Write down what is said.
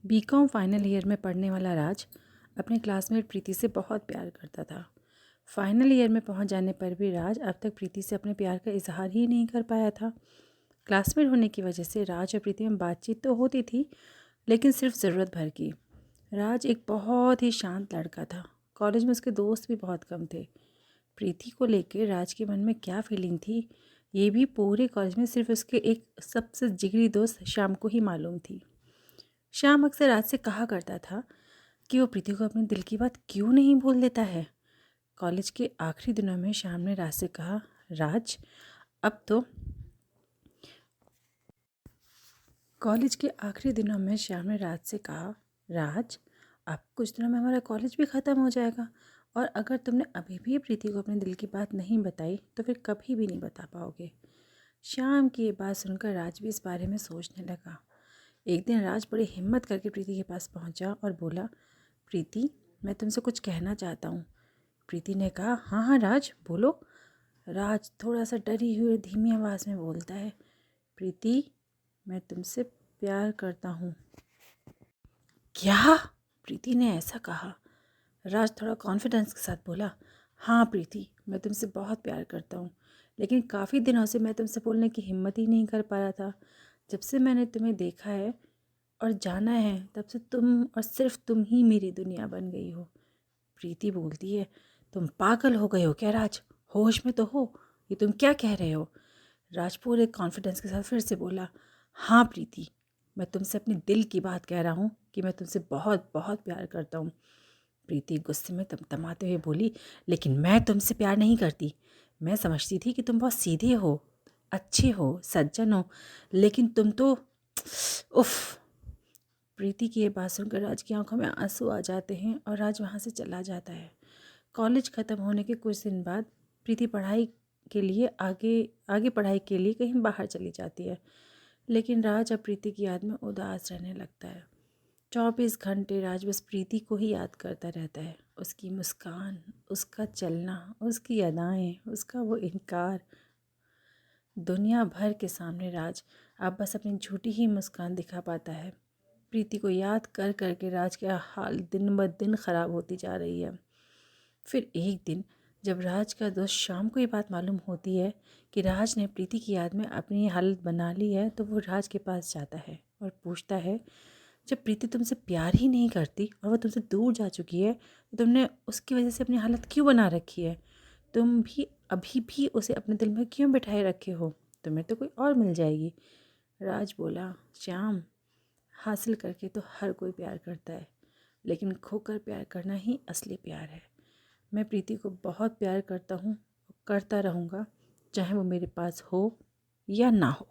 BCom final year में पढ़ने वाला राज अपने क्लासमेट प्रीति से बहुत प्यार करता था। फाइनल ईयर में पहुंच जाने पर भी राज अब तक प्रीति से अपने प्यार का इजहार ही नहीं कर पाया था। क्लासमेट होने की वजह से राज और प्रीति में बातचीत तो होती थी, लेकिन सिर्फ ज़रूरत भर की। राज एक बहुत ही शांत लड़का था। कॉलेज में उसके दोस्त भी बहुत कम थे। प्रीति को लेकर राज के मन में क्या फीलिंग थी, ये भी पूरे कॉलेज में सिर्फ उसके एक सबसे जिगरी दोस्त श्याम को ही मालूम थी। श्याम अक्सर राज से कहा करता था कि वो प्रीति को अपने दिल की बात क्यों नहीं बोल देता है। कॉलेज के आखिरी दिनों में श्याम ने राज से कहा, राज अब तो कॉलेज के आखिरी दिनों में श्याम ने राज से कहा, राज अब कुछ दिनों में हमारा कॉलेज भी ख़त्म हो जाएगा, और अगर तुमने अभी भी प्रीति को अपने दिल की बात नहीं बताई तो फिर कभी भी नहीं बता पाओगे। श्याम की ये बात सुनकर राज भी इस बारे में सोचने लगा। एक दिन राज बड़ी हिम्मत करके प्रीति के पास पहुंचा और बोला, प्रीति मैं तुमसे कुछ कहना चाहता हूँ। प्रीति ने कहा, हाँ हाँ राज बोलो। राज थोड़ा सा डरी हुई धीमी आवाज़ में बोलता है, प्रीति मैं तुमसे प्यार करता हूँ। क्या? प्रीति ने ऐसा कहा। राज थोड़ा कॉन्फिडेंस के साथ बोला, हाँ प्रीति मैं तुमसे बहुत प्यार करता हूँ, लेकिन काफ़ी दिनों से मैं तुमसे बोलने की हिम्मत ही नहीं कर पा रहा था। जब से मैंने तुम्हें देखा है और जाना है तब से तुम और सिर्फ तुम ही मेरी दुनिया बन गई हो। प्रीति बोलती है, तुम पागल हो गए हो क्या राज? होश में तो हो, ये तुम क्या कह रहे हो? राज पूरे कॉन्फिडेंस के साथ फिर से बोला, हाँ प्रीति मैं तुमसे अपने दिल की बात कह रहा हूँ कि मैं तुमसे बहुत बहुत प्यार करता हूँ। प्रीति गुस्से में तमतमाते हुए बोली, लेकिन मैं तुमसे प्यार नहीं करती। मैं समझती थी कि तुम बहुत सीधे हो, अच्छे हो, सज्जन हो, लेकिन तुम तो उफ। प्रीति की ये बात सुनकर राज की आंखों में आंसू आ जाते हैं और राज वहाँ से चला जाता है। कॉलेज ख़त्म होने के कुछ दिन बाद प्रीति पढ़ाई के लिए आगे पढ़ाई के लिए कहीं बाहर चली जाती है, लेकिन राज अब प्रीति की याद में उदास रहने लगता है। 24 घंटे राज बस प्रीति को ही याद करता रहता है। उसकी मुस्कान, उसका चलना, उसकी अदाएं, उसका वो इनकार। दुनिया भर के सामने राज अब बस अपनी झूठी ही मुस्कान दिखा पाता है। प्रीति को याद कर कर के राज का हाल दिन ब दिन ख़राब होती जा रही है। फिर एक दिन जब राज का दोस्त शाम को ये बात मालूम होती है कि राज ने प्रीति की याद में अपनी हालत बना ली है, तो वो राज के पास जाता है और पूछता है, जब प्रीति तुमसे प्यार ही नहीं करती और वो तुमसे दूर जा चुकी है तो तुमने उसकी वजह से अपनी हालत क्यों बना रखी है? तुम भी अभी भी उसे अपने दिल में क्यों बिठाए रखे हो? तुम्हें तो कोई और मिल जाएगी। राज बोला, श्याम हासिल करके तो हर कोई प्यार करता है, लेकिन खोकर प्यार करना ही असली प्यार है। मैं प्रीति को बहुत प्यार करता हूँ, करता रहूँगा, चाहे वो मेरे पास हो या ना हो।